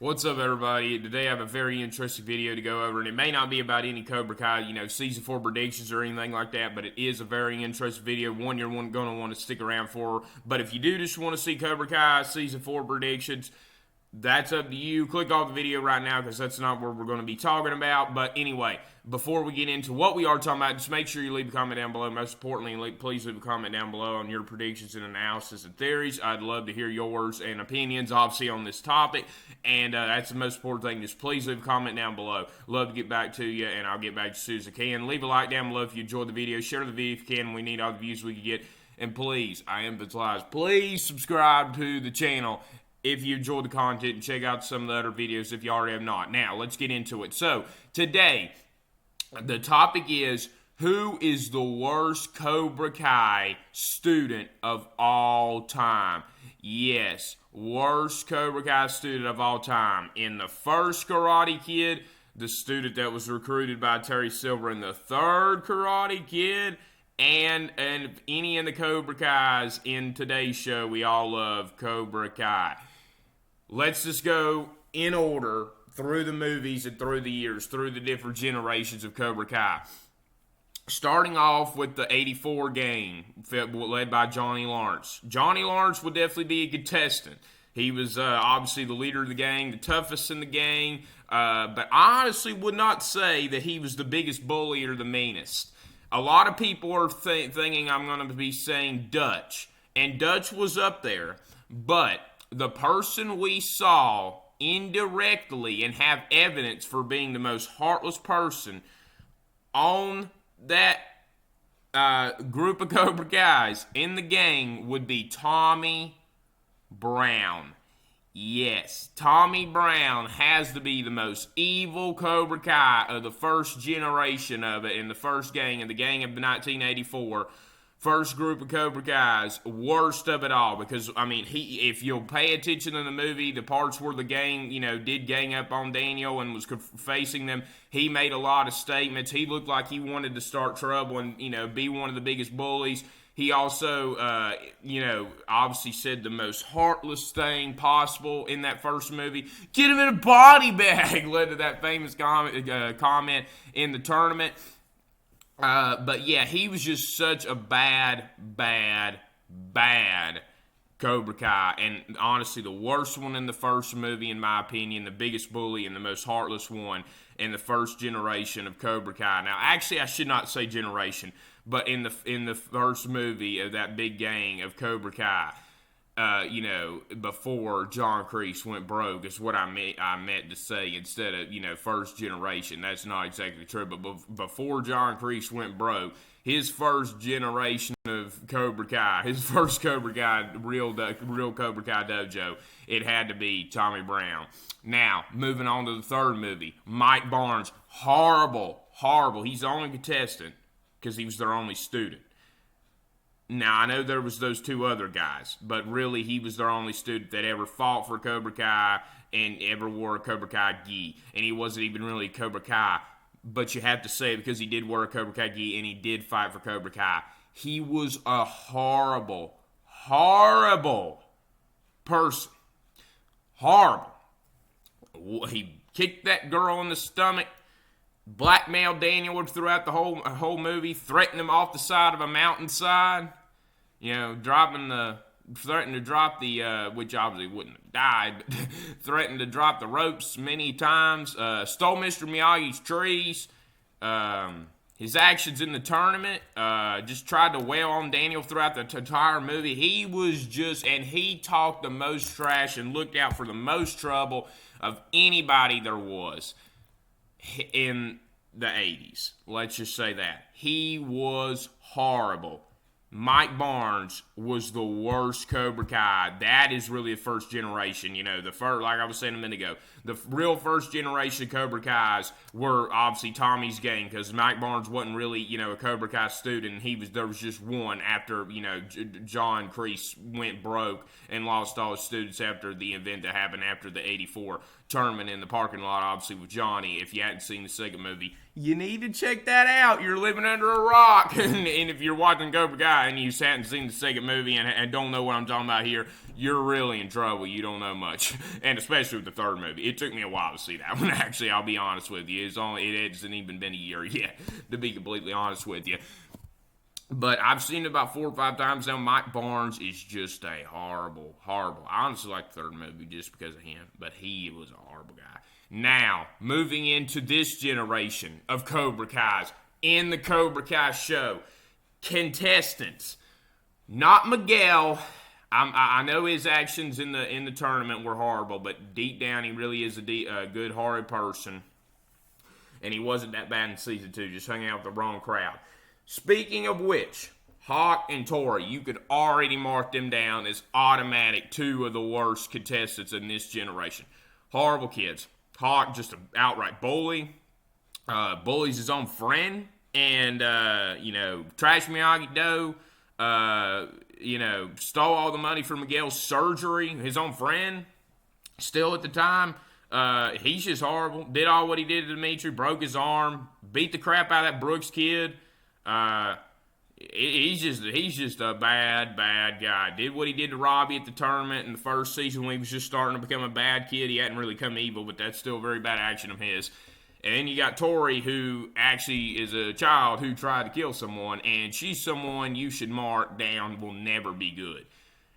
What's up, everybody? Today I have a very interesting video to go over, and it may not be about any Cobra Kai, season 4 predictions or anything like that, but it is a very interesting video, one you're going to want to stick around for. But if you do just want to see Cobra Kai season 4 predictions, that's up to you. Click off the video right now because that's not what we're going to be talking about. But anyway, before we get into what we are talking about, just make sure you leave a comment down below. Most importantly, please leave a comment down below on your predictions and analysis and theories. I'd love to hear yours and opinions, obviously, on this topic. And that's the most important thing. Just please leave a comment down below. Love to get back to you, and I'll get back as soon as I can. Leave a like down below if you enjoyed the video. Share the video if you can. We need all the views we can get. And please, I emphasize, please subscribe to the channel if you enjoyed the content, and check out some of the other videos if you already have not. Now, let's get into it. So, today, the topic is, who is the worst Cobra Kai student of all time? Yes, worst Cobra Kai student of all time. In the first Karate Kid, the student that was recruited by Terry Silver. In the third Karate Kid, and any of the Cobra Kais in today's show, we all love Cobra Kai. Let's just go in order through the movies and through the years, through the different generations of Cobra Kai. Starting off with the 84 gang, led by Johnny Lawrence. Johnny Lawrence would definitely be a contestant. He was obviously the leader of the gang, the toughest in the gang, but I honestly would not say that he was the biggest bully or the meanest. A lot of people are thinking I'm going to be saying Dutch, and Dutch was up there, but the person we saw indirectly and have evidence for being the most heartless person on that group of Cobra guys in the gang would be Tommy Brown. Yes, Tommy Brown has to be the most evil Cobra Kai of the first generation of it in the first gang, in the gang of 1984. First group of Cobra Guys, worst of it all, because, if you'll pay attention in the movie, the parts where the gang, did gang up on Daniel and was facing them, he made a lot of statements. He looked like he wanted to start trouble and, be one of the biggest bullies. He also, obviously said the most heartless thing possible in that first movie. Get him in a body bag, led to that famous comment in the tournament. But yeah, he was just such a bad Cobra Kai, and honestly the worst one in the first movie, in my opinion, the biggest bully and the most heartless one in the first generation of Cobra Kai. Now, actually, I should not say generation, but in the first movie of that big gang of Cobra Kai, before John Kreese went broke, is what I meant to say, instead of, first generation. That's not exactly true, but before John Kreese went broke, his first generation of Cobra Kai, his first Cobra Kai, real Cobra Kai dojo, it had to be Tommy Brown. Now, moving on to the third movie, Mike Barnes, horrible. He's the only contestant because he was their only student. Now, I know there was those two other guys, but really he was their only student that ever fought for Cobra Kai and ever wore a Cobra Kai gi. And he wasn't even really Cobra Kai, but you have to say it because he did wear a Cobra Kai gi and he did fight for Cobra Kai. He was a horrible person. Horrible. He kicked that girl in the stomach, blackmailed Daniel throughout the whole movie, threatened him off the side of a mountainside, threatened to drop the, which obviously wouldn't have died, but threatened to drop the ropes many times, stole Mr. Miyagi's trees, his actions in the tournament, just tried to wail on Daniel throughout the entire movie. He was and he talked the most trash and looked out for the most trouble of anybody there was in the 80s. Let's just say that. He was horrible. Mike Barnes was the worst Cobra Kai. That is really the first generation. The first, like I was saying a minute ago, the real first generation Cobra Kais were obviously Tommy's gang, because Mike Barnes wasn't really, a Cobra Kai student. There was just one after, John Kreese went broke and lost all his students after the event that happened after the 84 tournament in the parking lot, obviously with Johnny. If you hadn't seen the second movie, You need to check that out. You're living under a rock. And if you're watching Cobra Kai and you haven't seen the second movie and don't know what I'm talking about here, you're really in trouble. You don't know much. And especially with the third movie. It took me a while to see that one, actually. I'll be honest with you. It hasn't even been a year yet, to be completely honest with you. But I've seen it about 4 or 5 times now. Mike Barnes is just a horrible. I honestly like the third movie just because of him. But he was a horrible guy. Now, moving into this generation of Cobra Kais in the Cobra Kai show, contestants. Not Miguel. I know his actions in the tournament were horrible, but deep down he really is a good, horrid person. And he wasn't that bad in season 2, just hung out with the wrong crowd. Speaking of which, Hawk and Tori, you could already mark them down as automatic 2 of the worst contestants in this generation. Horrible kids. Hawk, just an outright bully. Bullies his own friend. And, Trash Miyagi-Do, stole all the money from Miguel's surgery. His own friend, still at the time. He's just horrible. Did all what he did to Dimitri, broke his arm, beat the crap out of that Brooks kid. He's just a bad guy. Did what he did to Robbie at the tournament in the first season when he was just starting to become a bad kid. He hadn't really come evil, but that's still very bad action of his. And then you got Tori, who actually is a child who tried to kill someone, and she's someone you should mark down will never be good.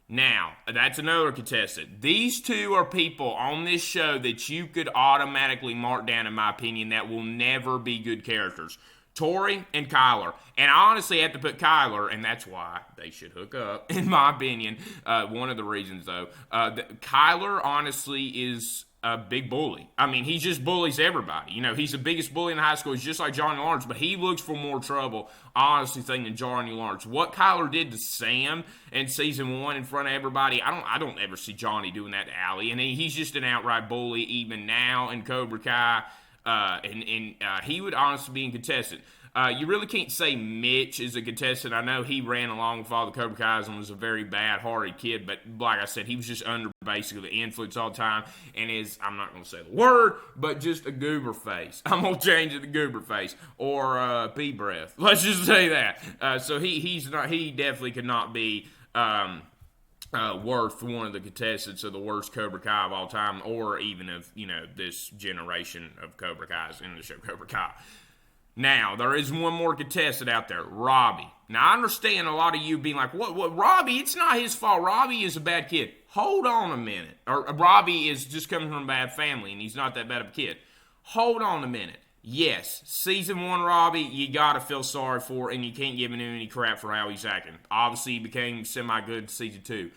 Now, that's another contestant. These 2 are people on this show that you could automatically mark down, in my opinion, that will never be good characters. Tori and Kyler. And I honestly have to put Kyler, and that's why they should hook up, in my opinion. One of the reasons, though. Kyler, honestly, is a big bully. I mean, he just bullies everybody. He's the biggest bully in high school. He's just like Johnny Lawrence, but he looks for more trouble, honestly, than Johnny Lawrence. What Kyler did to Sam in season 1 in front of everybody, I don't ever see Johnny doing that to Allie. And he's just an outright bully, even now in Cobra Kai. He would honestly be in contestant. You really can't say Mitch is a contestant. I know he ran along with all the Cobra Kais and was a very bad, horrid kid, but like I said, he was just under basically the influence all the time and I'm not going to say the word, but just a goober face. I'm going to change it to goober face or pea breath. Let's just say that. So he definitely could not be worth one of the contestants of the worst Cobra Kai of all time, or even of this generation of Cobra Kais in the show Cobra Kai. Now, there is one more contestant out there, Robbie. Now, I understand a lot of you being like, what, Robbie? It's not his fault. Robbie is a bad kid. Hold on a minute. Or Robbie is just coming from a bad family, and he's not that bad of a kid. Hold on a minute. Yes, season 1 Robbie, you gotta feel sorry for, and you can't give him any crap for how he's acting. Obviously, he became semi-good in season 2.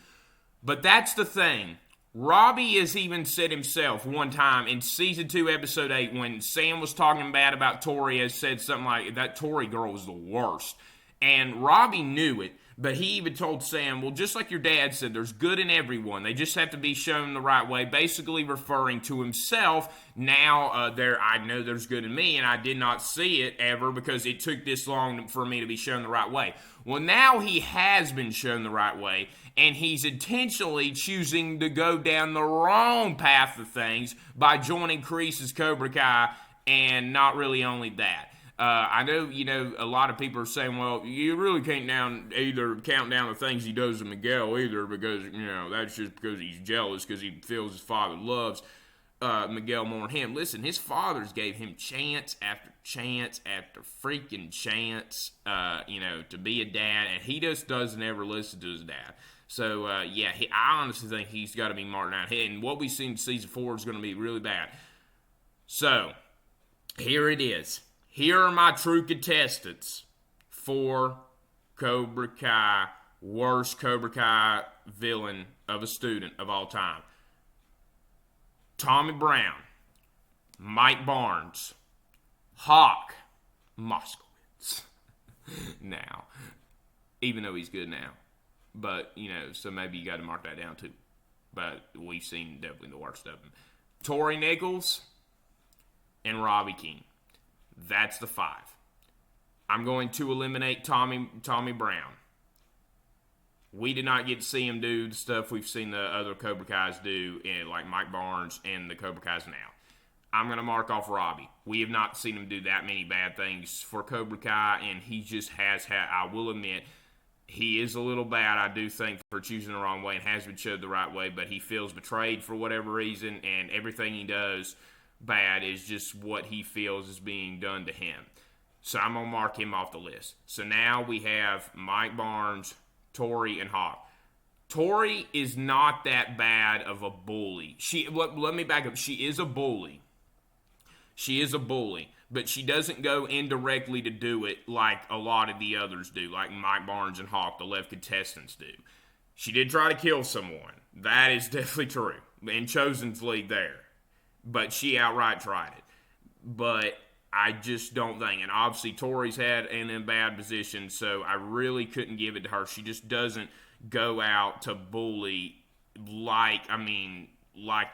But that's the thing. Robbie has even said himself one time in season 2, episode 8, when Sam was talking bad about Tori, has said something like, that Tori girl was the worst. And Robbie knew it, but he even told Sam, well, just like your dad said, there's good in everyone. They just have to be shown the right way, basically referring to himself. Now, I know there's good in me, and I did not see it ever because it took this long for me to be shown the right way. Well, now he has been shown the right way, and he's intentionally choosing to go down the wrong path of things by joining Kreese's Cobra Kai, and not really only that. I know, a lot of people are saying, well, you really can't count down the things he does to Miguel either because, that's just because he's jealous because he feels his father loves Miguel more than him. Listen, his fathers gave him chance after chance after freaking chance, to be a dad, and he just doesn't ever listen to his dad. So, I honestly think he's got to be marked down. And what we've seen in season 4 is going to be really bad. So, here it is. Here are my true contestants for Cobra Kai, worst Cobra Kai villain of a student of all time. Tommy Brown, Mike Barnes, Hawk Moskowitz. Now, even though he's good now. But, so maybe you got to mark that down too. But we've seen definitely the worst of them. Tori Nichols and Robbie King. That's the 5. I'm going to eliminate Tommy Brown. We did not get to see him do the stuff we've seen the other Cobra Kais do, like Mike Barnes and the Cobra Kais now. I'm going to mark off Robbie. We have not seen him do that many bad things for Cobra Kai, and he just has had, I will admit, he is a little bad, I do think, for choosing the wrong way and has been showed the right way, but he feels betrayed for whatever reason, and everything he does bad is just what he feels is being done to him. So I'm going to mark him off the list. So now we have Mike Barnes, Tori, and Hawk. Tori is not that bad of a bully. Let me back up. She is a bully. She is a bully, but she doesn't go indirectly to do it like a lot of the others do, like Mike Barnes and Hawk, the left contestants, do. She did try to kill someone. That is definitely true. And Chosen's lead there. But she outright tried it. But I just don't think. And obviously, Tori's had in a bad position, so I really couldn't give it to her. She just doesn't go out to bully like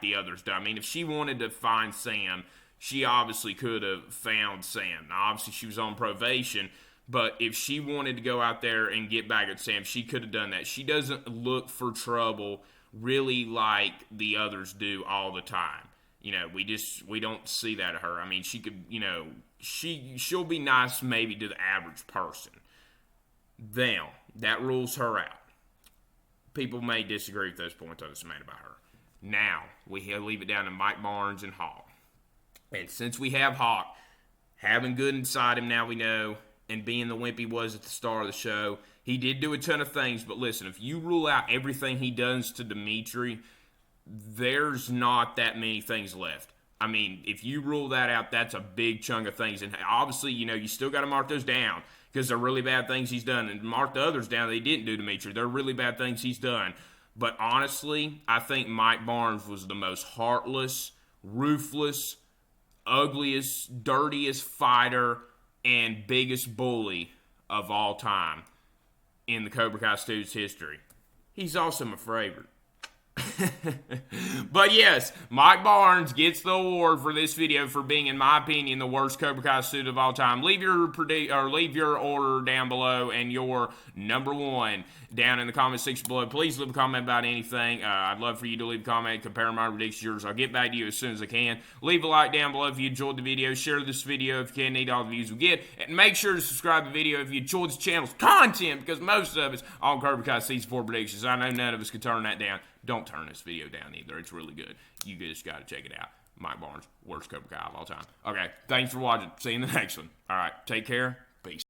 the others do. I mean, if she wanted to find Sam, she obviously could have found Sam. Now, obviously, she was on probation, but if she wanted to go out there and get back at Sam, she could have done that. She doesn't look for trouble really like the others do all the time. You know, we don't see that of her. I mean, she could, you know, she'll be nice maybe to the average person. Now, that rules her out. People may disagree with those points I just made about her. Now, we leave it down to Mike Barnes and Hawk. And since we have Hawk, having good inside him now we know, and being the wimp he was at the start of the show, he did do a ton of things, but listen, if you rule out everything he does to Dimitri, there's not that many things left. I mean, if you rule that out, that's a big chunk of things. And obviously, you know, you still got to mark those down because they're really bad things he's done. And mark the others down that he didn't do to Dimitri. They're really bad things he's done. But honestly, I think Mike Barnes was the most heartless, ruthless, ugliest, dirtiest fighter and biggest bully of all time in the Cobra Kai Studios history. He's also my favorite. But yes, Mike Barnes gets the award for this video for being, in my opinion, the worst Cobra Kai student of all time. Leave your order down below and your number one down in the comment section below. Please leave a comment about anything. I'd love for you to leave a comment, compare my predictions to yours. I'll get back to you as soon as I can. Leave a like down below if you enjoyed the video. Share this video if you can. Need all the views we get. And make sure to subscribe to the video if you enjoyed this channel's content, because most of it's on Cobra Kai Season 4 predictions. I know none of us can turn that down. Don't turn this video down either. It's really good. You just got to check it out. Mike Barnes, worst Cobra Kai of all time. Okay, thanks for watching. See you in the next one. All right, take care. Peace.